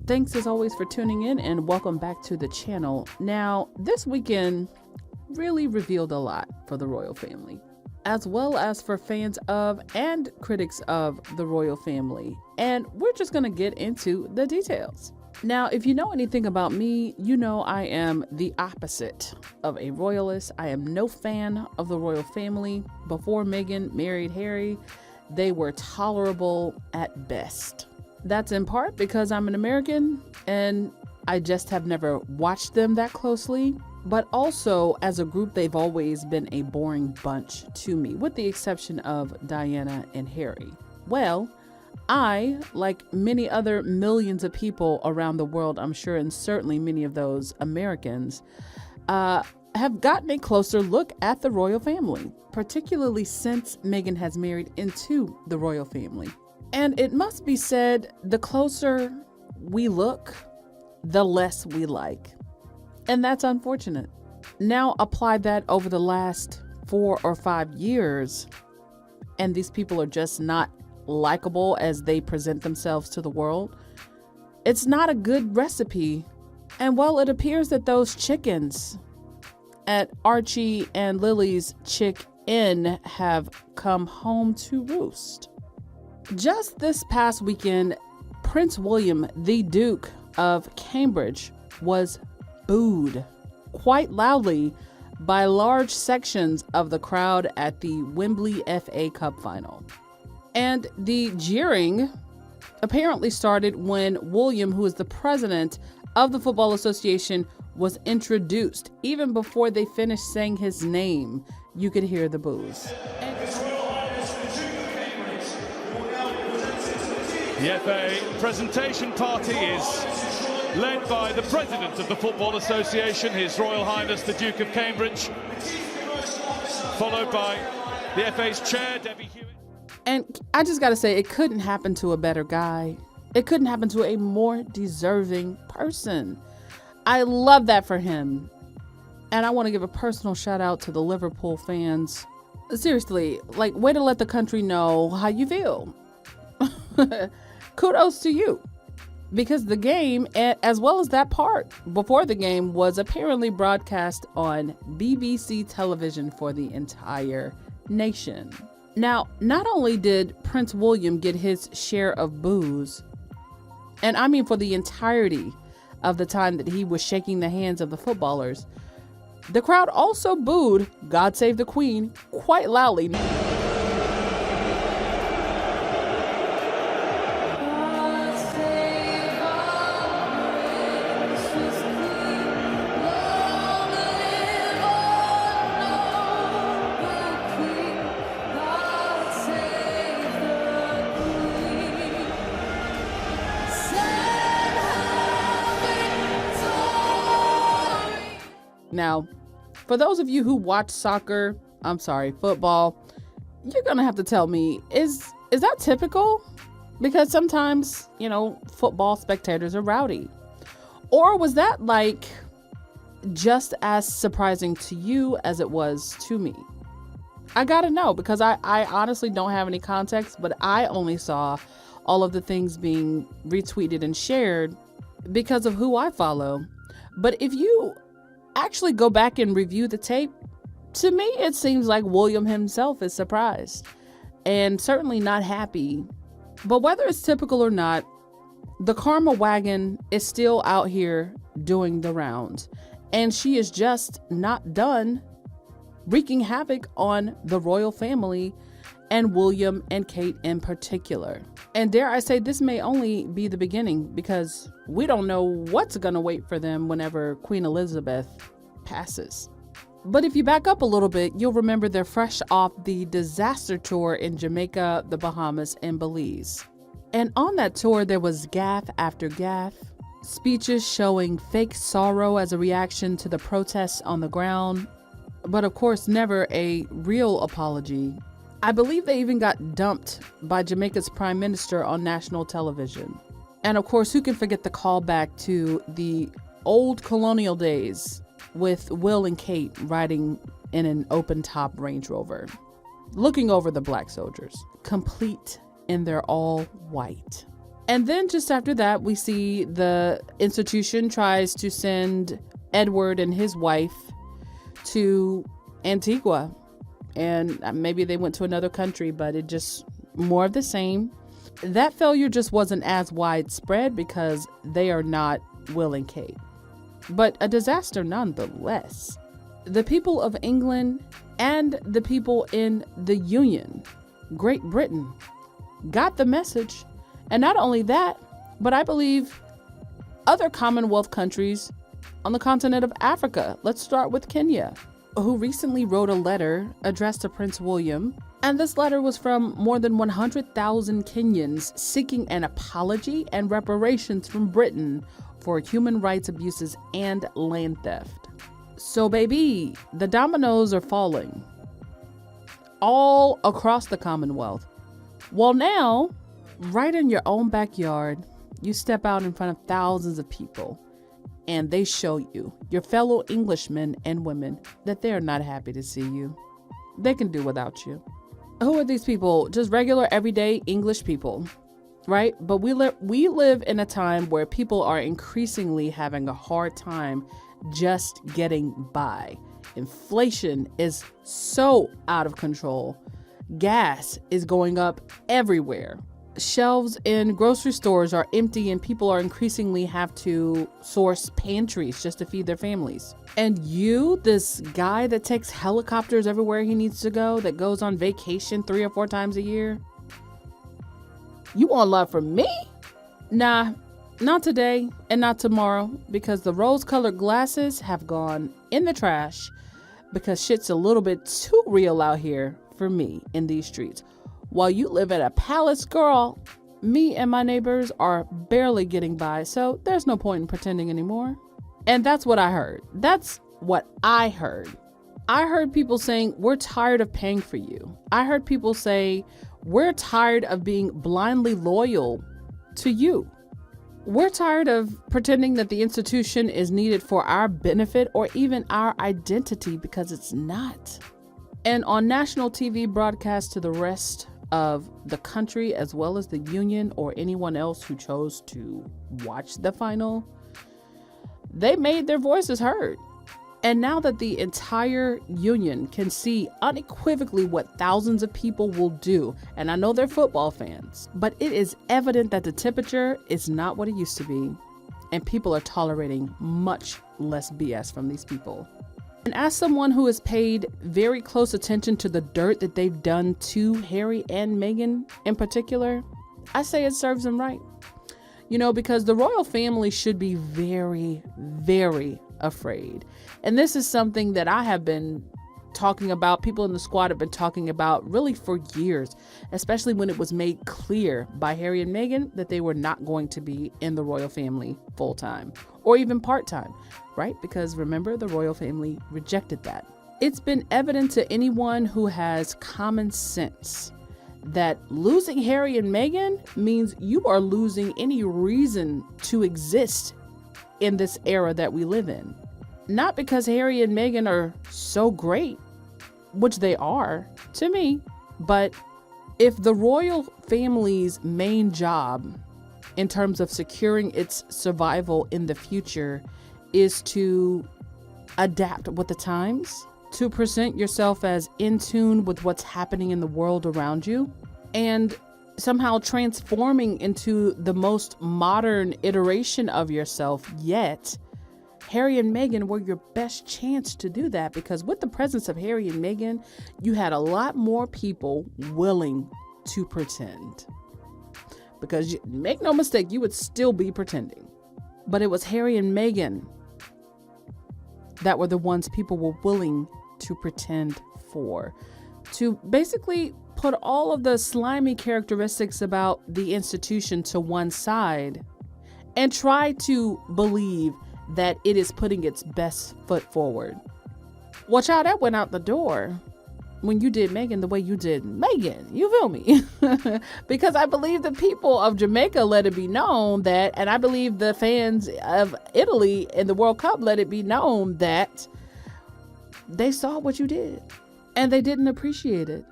Thanks as always for tuning in and welcome back to the channel. Now, this weekend really revealed a lot for the royal family, as well as for fans of and critics of the royal family. And we're just going to get into the details. Now, if you know anything about me, you know I am the opposite of a royalist. I am no fan of the royal family. Before Meghan married Harry, they were tolerable at best. That's in part because I'm an American and I just have never watched them that closely. But also, as a group, they've always been a boring bunch to me, with the exception of Diana and Harry. Well, I, like many other millions of people around the world, I'm sure, and certainly many of those Americans, have gotten a closer look at the royal family, particularly since Meghan has married into the royal family. And it must be said, the closer we look, the less we like. And that's unfortunate. Now apply that over the last 4 or 5 years, and these people are just not likable as they present themselves to the world. It's not a good recipe. And well, it appears that those chickens at Archie and Lily's Chick Inn have come home to roost. Just this past weekend, Prince William, the Duke of Cambridge, was booed quite loudly by large sections of the crowd at the Wembley FA Cup Final. And the jeering apparently started when William, who is the president of the Football Association, was introduced. Even before they finished saying his name, you could hear the boos. The FA presentation party is led by the President of the Football Association, His Royal Highness the Duke of Cambridge, followed by the FA's chair, Debbie Hewitt. And I just got to say, it couldn't happen to a better guy. It couldn't happen to a more deserving person. I love that for him. And I want to give a personal shout out to the Liverpool fans. Seriously, like, way to let the country know how you feel. Kudos to you. Because the game, as well as that part before the game, was apparently broadcast on BBC television for the entire nation. Now, not only did Prince William get his share of boos, and I mean for the entirety of the time that he was shaking the hands of the footballers, the crowd also booed "God Save the Queen" quite loudly. Now, for those of you who watch football, you're going to have to tell me, is that typical? Because sometimes, football spectators are rowdy. Or was that like just as surprising to you as it was to me? I got to know, because I honestly don't have any context, but I only saw all of the things being retweeted and shared because of who I follow. But if you actually go back and review the tape, to me it seems like William himself is surprised and certainly not happy. But whether it's typical or not, the karma wagon is still out here doing the rounds, and she is just not done wreaking havoc on the royal family and William and Kate in particular. And dare I say, this may only be the beginning, because we don't know what's gonna wait for them whenever Queen Elizabeth passes. But if you back up a little bit, you'll remember they're fresh off the disaster tour in Jamaica, the Bahamas, and Belize. And on that tour, there was gaffe after gaffe, speeches showing fake sorrow as a reaction to the protests on the ground, but of course never a real apology. I believe they even got dumped by Jamaica's Prime Minister on national television. And of course, who can forget the callback to the old colonial days with Will and Kate riding in an open-top Range Rover, looking over the black soldiers, complete in their all white. And then just after that, we see the institution tries to send Edward and his wife to Antigua. And maybe they went to another country, but it just more of the same. That failure just wasn't as widespread because they are not Will and Kate. But a disaster nonetheless. The people of England and the people in the Union, Great Britain, got the message. And not only that, but I believe other Commonwealth countries on the continent of Africa. Let's start with Kenya, who recently wrote a letter addressed to Prince William. And this letter was from more than 100,000 Kenyans seeking an apology and reparations from Britain for human rights abuses and land theft. So baby, the dominoes are falling all across the Commonwealth. Well, now, right in your own backyard, you step out in front of thousands of people and they show you, your fellow Englishmen and women, that they're not happy to see you. They can do without you. Who are these people? Just regular, everyday English people, right? But we live in a time where people are increasingly having a hard time just getting by. Inflation is so out of control. Gas is going up everywhere. Shelves in grocery stores are empty and people are increasingly have to source pantries just to feed their families. And you, this guy that takes helicopters everywhere he needs to go, that goes on vacation 3 or 4 times a year, you want love from me? Nah, not today and not tomorrow, because the rose-colored glasses have gone in the trash because shit's a little bit too real out here for me in these streets. While you live at a palace, girl, me and my neighbors are barely getting by, so there's no point in pretending anymore. And that's what I heard. That's what I heard. I heard people saying, we're tired of paying for you. I heard people say, we're tired of being blindly loyal to you. We're tired of pretending that the institution is needed for our benefit or even our identity, because it's not. And on national TV broadcast to the rest of the country, as well as the Union or anyone else who chose to watch the final, they made their voices heard. And now that the entire Union can see unequivocally what thousands of people will do, and I know they're football fans, but it is evident that the temperature is not what it used to be, and people are tolerating much less BS from these people. And as someone who has paid very close attention to the dirt that they've done to Harry and Meghan in particular, I say it serves them right. You know, because the royal family should be very, very afraid. And this is something that I have been talking about, people in the squad have been talking about really for years, especially when it was made clear by Harry and Meghan that they were not going to be in the royal family full time or even part time, right? Because remember, the royal family rejected that. It's been evident to anyone who has common sense that losing Harry and Meghan means you are losing any reason to exist in this era that we live in. Not because Harry and Meghan are so great, which they are to me, but if the royal family's main job in terms of securing its survival in the future is to adapt with the times, to present yourself as in tune with what's happening in the world around you, and somehow transforming into the most modern iteration of yourself yet, Harry and Meghan were your best chance to do that, because with the presence of Harry and Meghan, you had a lot more people willing to pretend. Because make no mistake, you would still be pretending. But it was Harry and Meghan that were the ones people were willing to pretend for, to basically put all of the slimy characteristics about the institution to one side and try to believe that it is putting its best foot forward. Well, child, that went out the door when you did Meghan the way you did Meghan. You feel me? Because I believe the people of Jamaica let it be known that, and I believe the fans of Italy in the World Cup let it be known that they saw what you did and they didn't appreciate it.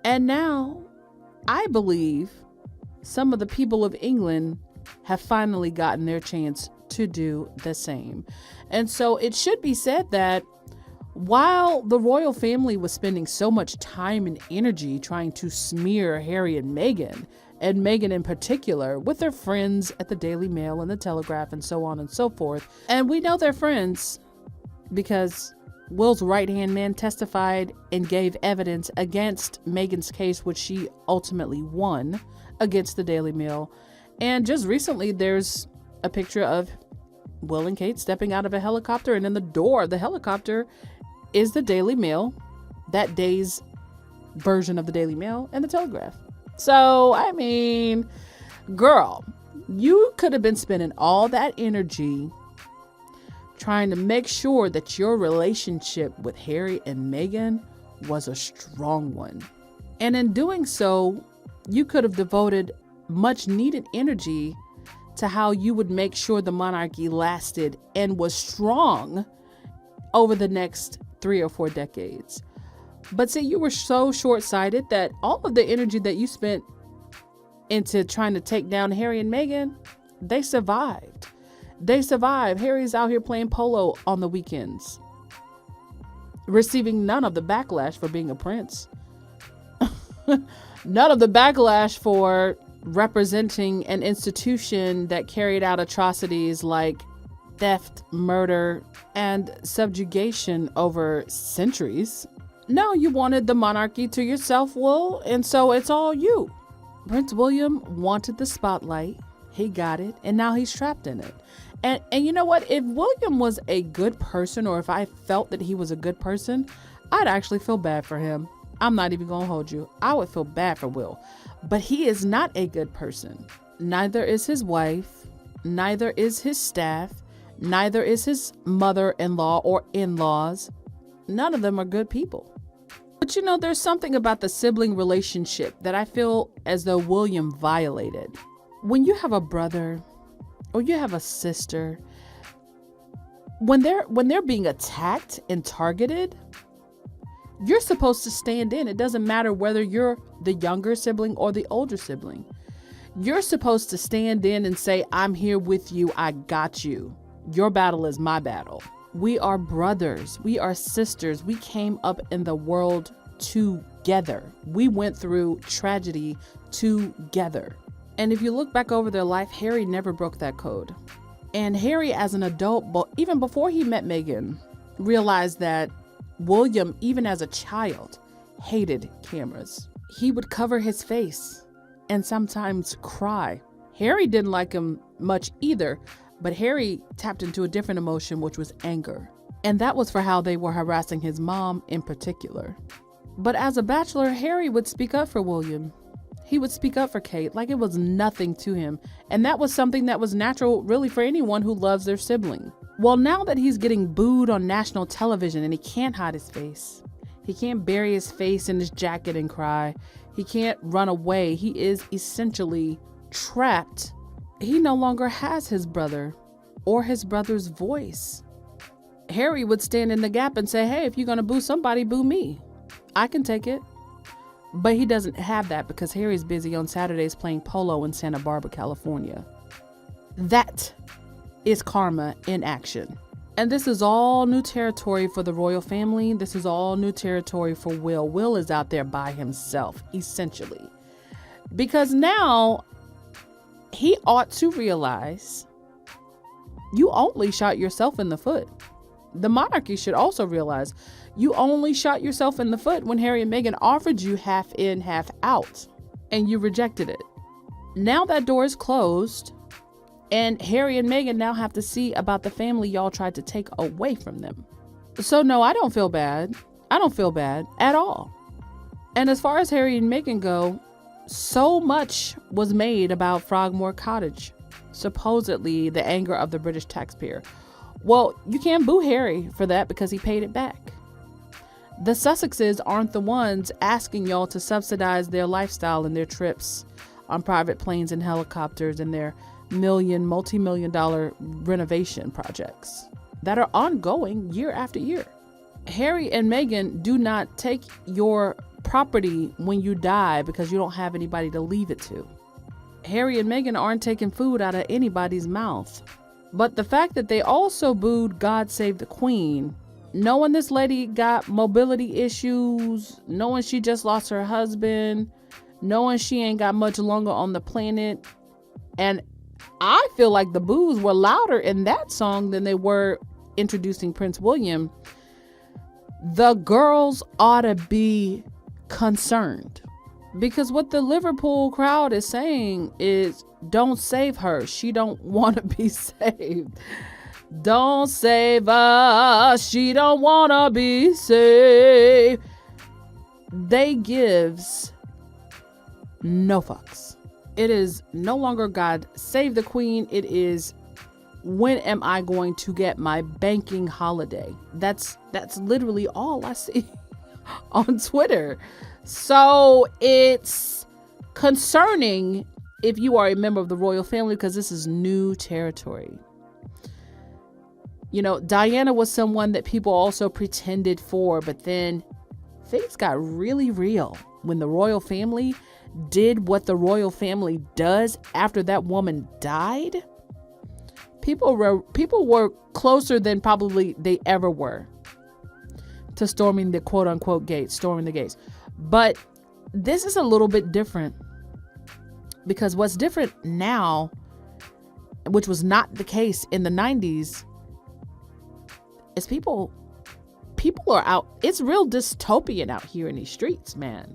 And now I believe some of the people of England have finally gotten their chance to do the same. And so it should be said that while the royal family was spending so much time and energy trying to smear Harry and Meghan in particular, with their friends at the Daily Mail and the Telegraph and so on and so forth, and we know they're friends because Will's right-hand man testified and gave evidence against Meghan's case, which she ultimately won against the Daily Mail. And just recently, there's a picture of Will and Kate stepping out of a helicopter, and in the door of the helicopter is the Daily Mail, that day's version of the Daily Mail and the Telegraph. So, I mean, girl, you could have been spending all that energy trying to make sure that your relationship with Harry and Meghan was a strong one. And in doing so, you could have devoted much needed energy to how you would make sure the monarchy lasted and was strong over the next 3 or 4 decades. But see, you were so short-sighted that all of the energy that you spent into trying to take down Harry and Meghan, they survived. They survived. Harry's out here playing polo on the weekends, receiving none of the backlash for being a prince. None of the backlash for representing an institution that carried out atrocities like theft, murder, and subjugation over centuries. No, you wanted the monarchy to yourself, Will, and so it's all you. Prince William wanted the spotlight. He got it, and now he's trapped in it. And you know what? If William was a good person, or if I felt that he was a good person, I'd actually feel bad for him. I'm not even going to hold you. I would feel bad for Will. But he is not a good person. Neither is his wife. Neither is his staff. Neither is his mother-in-law or in-laws. None of them are good people. But you know, there's something about the sibling relationship that I feel as though William violated. When you have a brother or you have a sister, when they're being attacked and targeted, you're supposed to stand in. It doesn't matter whether you're the younger sibling or the older sibling. You're supposed to stand in and say, I'm here with you. I got you. Your battle is my battle. We are brothers. We are sisters. We came up in the world together. We went through tragedy together. And if you look back over their life, Harry never broke that code. And Harry, as an adult, even before he met Meghan, realized that William, even as a child, hated cameras. He would cover his face and sometimes cry. Harry didn't like him much either, but Harry tapped into a different emotion, which was anger. And that was for how they were harassing his mom in particular. But as a bachelor, Harry would speak up for William. He would speak up for Kate like it was nothing to him. And that was something that was natural, really, for anyone who loves their sibling. Well, now that he's getting booed on national television and he can't hide his face, he can't bury his face in his jacket and cry, he can't run away, he is essentially trapped. He no longer has his brother or his brother's voice. Harry would stand in the gap and say, hey, if you're going to boo somebody, boo me. I can take it. But he doesn't have that because Harry's busy on Saturdays playing polo in Santa Barbara, California. That is karma in action. And this is all new territory for the royal family. This is all new territory for Will. Will is out there by himself, essentially. Because now he ought to realize you only shot yourself in the foot. The monarchy should also realize you only shot yourself in the foot when Harry and Meghan offered you half in, half out, and you rejected it. Now that door is closed, and Harry and Meghan now have to see about the family y'all tried to take away from them. So no, I don't feel bad. I don't feel bad at all. And as far as Harry and Meghan go, so much was made about Frogmore Cottage, supposedly the anger of the British taxpayer. Well, you can't boo Harry for that because he paid it back. The Sussexes aren't the ones asking y'all to subsidize their lifestyle and their trips on private planes and helicopters and their multi-million dollar renovation projects that are ongoing year after year. Harry and Meghan do not take your property when you die because you don't have anybody to leave it to. Harry and Meghan aren't taking food out of anybody's mouth. But the fact that they also booed God Save the Queen, knowing this lady got mobility issues, knowing she just lost her husband, knowing she ain't got much longer on the planet. And I feel like the boos were louder in that song than they were introducing Prince William. The girls ought to be concerned, because what the Liverpool crowd is saying is, don't save her. She don't want to be saved. Don't save us. She don't want to be saved. They gives no fucks. It is no longer God Save the Queen. It is, when am I going to get my banking holiday? That's literally all I see on Twitter. So it's concerning if you are a member of the royal family, because this is new territory. You know, Diana was someone that people also pretended for, but then things got really real when the royal family did what the royal family does after that woman died. People were closer than probably they ever were to storming the quote unquote gates, storming the gates. But this is a little bit different, because what's different now, which was not the case in the 90s, is people are out. It's real dystopian out here in these streets, man.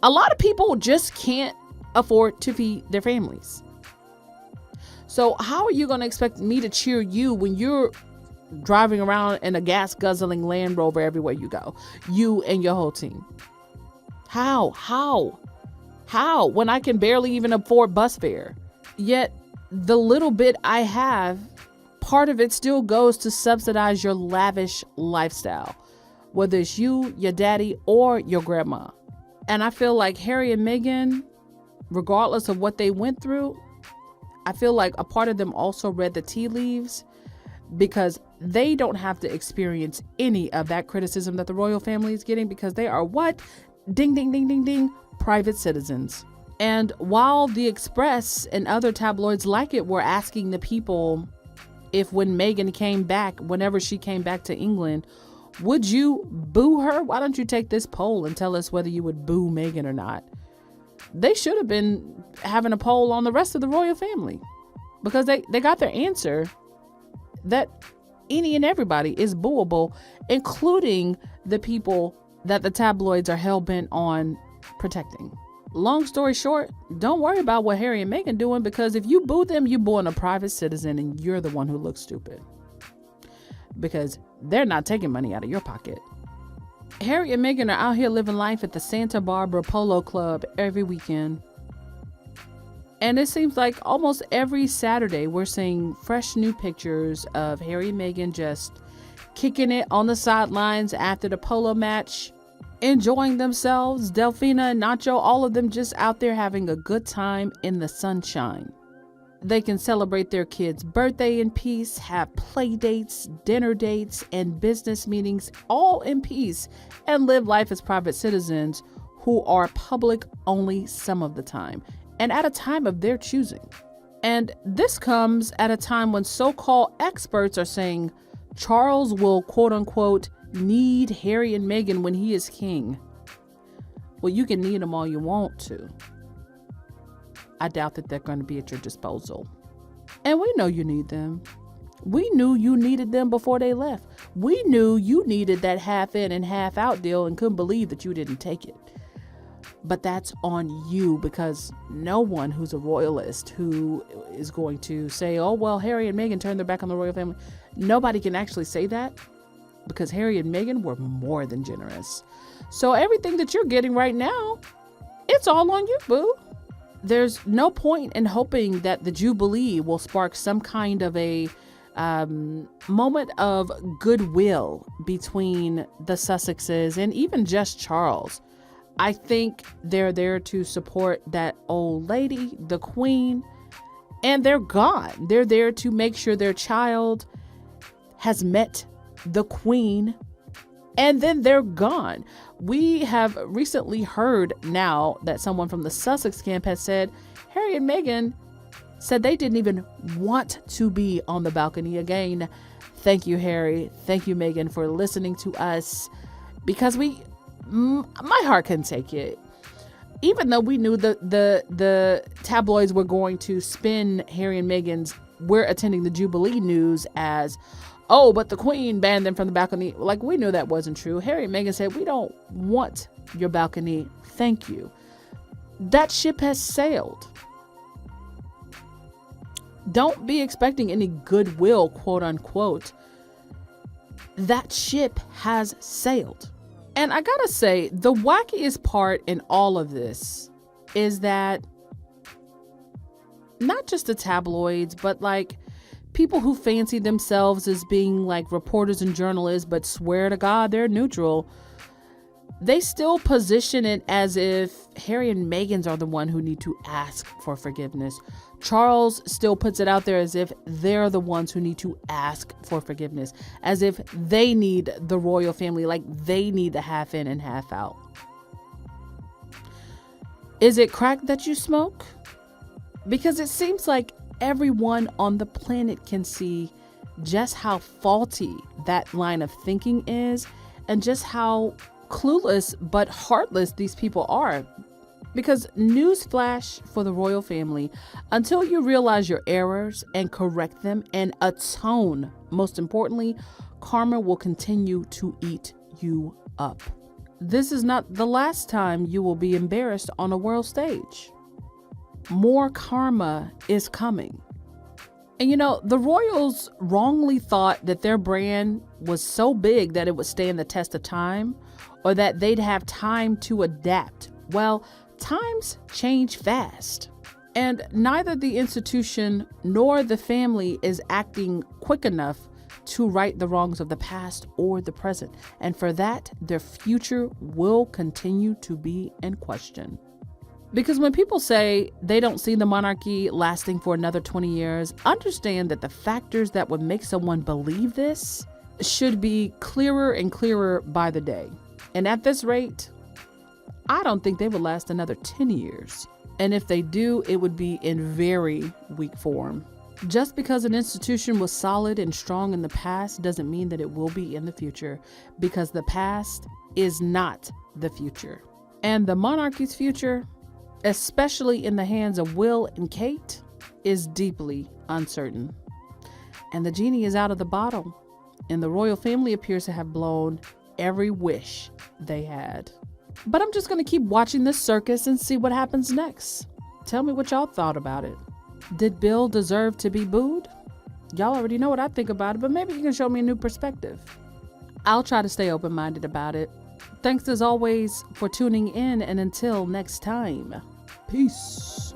A lot of people just can't afford to feed their families. So how are you going to expect me to cheer you when you're driving around in a gas guzzling Land Rover everywhere you go, you and your whole team? How, when I can barely even afford bus fare? Yet the little bit I have, part of it still goes to subsidize your lavish lifestyle, whether it's you, your daddy, or your grandma. And I feel like Harry and Meghan, regardless of what they went through, I feel like a part of them also read the tea leaves, because they don't have to experience any of that criticism that the royal family is getting, because they are what? Ding, ding, ding, ding, ding, private citizens. And while the Express and other tabloids like it were asking the people if, when Meghan came back, whenever she came back to England, would you boo her? Why don't you take this poll and tell us whether you would boo Meghan or not? They should have been having a poll on the rest of the royal family, because they got their answer that any and everybody is booable, including the people that the tabloids are hell-bent on protecting. Long story short, don't worry about what Harry and Meghan doing, because if you boo them, you're booing a private citizen, and you're the one who looks stupid, because they're not taking money out of your pocket. Harry and Meghan are out here living life at the Santa Barbara Polo Club every weekend. And it seems like almost every Saturday we're seeing fresh new pictures of Harry and Meghan just kicking it on the sidelines after the polo match, enjoying themselves. Delphina and Nacho, all of them just out there having a good time in the sunshine. They can celebrate their kid's birthday in peace, have play dates, dinner dates, and business meetings all in peace, and live life as private citizens who are public only some of the time, and at a time of their choosing. And this comes at a time when so-called experts are saying Charles will, quote unquote, need Harry and Meghan when he is king. Well, you can need them all you want to. I doubt that they're going to be at your disposal. And we know you need them. We knew you needed them before they left. We knew you needed that half in and half out deal and couldn't believe that you didn't take it. But that's on you, because no one who's a royalist who is going to say, oh, well, Harry and Meghan turned their back on the royal family. Nobody can actually say that, because Harry and Meghan were more than generous. So everything that you're getting right now, it's all on you, boo. There's no point in hoping that the Jubilee will spark some kind of a moment of goodwill between the Sussexes and even just Charles. I think they're there to support that old lady, the Queen, and they're gone. They're there to make sure their child has met the Queen and then they're gone. We have recently heard now that someone from the Sussex camp has said Harry and Meghan said they didn't even want to be on the balcony again. Thank you, Harry. Thank you, Meghan, for listening to us, because my heart couldn't take it. Even though we knew the tabloids were going to spin Harry and Meghan's "we're attending the Jubilee" news as, oh, but the Queen banned them from the balcony. Like, we knew that wasn't true. Harry and Meghan said, we don't want your balcony. Thank you. That ship has sailed. Don't be expecting any goodwill, quote unquote. That ship has sailed. And I gotta say, the wackiest part in all of this is that not just the tabloids, but like people who fancy themselves as being like reporters and journalists, but swear to God they're neutral, they still position it as if Harry and Meghan are the one who need to ask for forgiveness. Charles still puts it out there as if they're the ones who need to ask for forgiveness, as if they need the royal family, like they need the half in and half out. Is it crack that you smoke? Because it seems like everyone on the planet can see just how faulty that line of thinking is, and just how clueless but heartless these people are. Because newsflash for the royal family, until you realize your errors and correct them and atone, most importantly, karma will continue to eat you up. This is not the last time you will be embarrassed on a world stage. More karma is coming. And you know, the royals wrongly thought that their brand was so big that it would stand the test of time, or that they'd have time to adapt. Well, times change fast, and neither the institution nor the family is acting quick enough to right the wrongs of the past or the present. And for that, their future will continue to be in question. Because when people say they don't see the monarchy lasting for another 20 years, understand that the factors that would make someone believe this should be clearer and clearer by the day. And at this rate, I don't think they would last another 10 years. And if they do, it would be in very weak form. Just because an institution was solid and strong in the past doesn't mean that it will be in the future, because the past is not the future. And the monarchy's future, especially in the hands of Will and Kate, is deeply uncertain. And the genie is out of the bottle, and the royal family appears to have blown every wish they had. But I'm just going to keep watching this circus and see what happens next. Tell me what y'all thought about it. Did Bill deserve to be booed? Y'all already know what I think about it, but maybe you can show me a new perspective. I'll try to stay open-minded about it. Thanks as always for tuning in, and until next time, peace.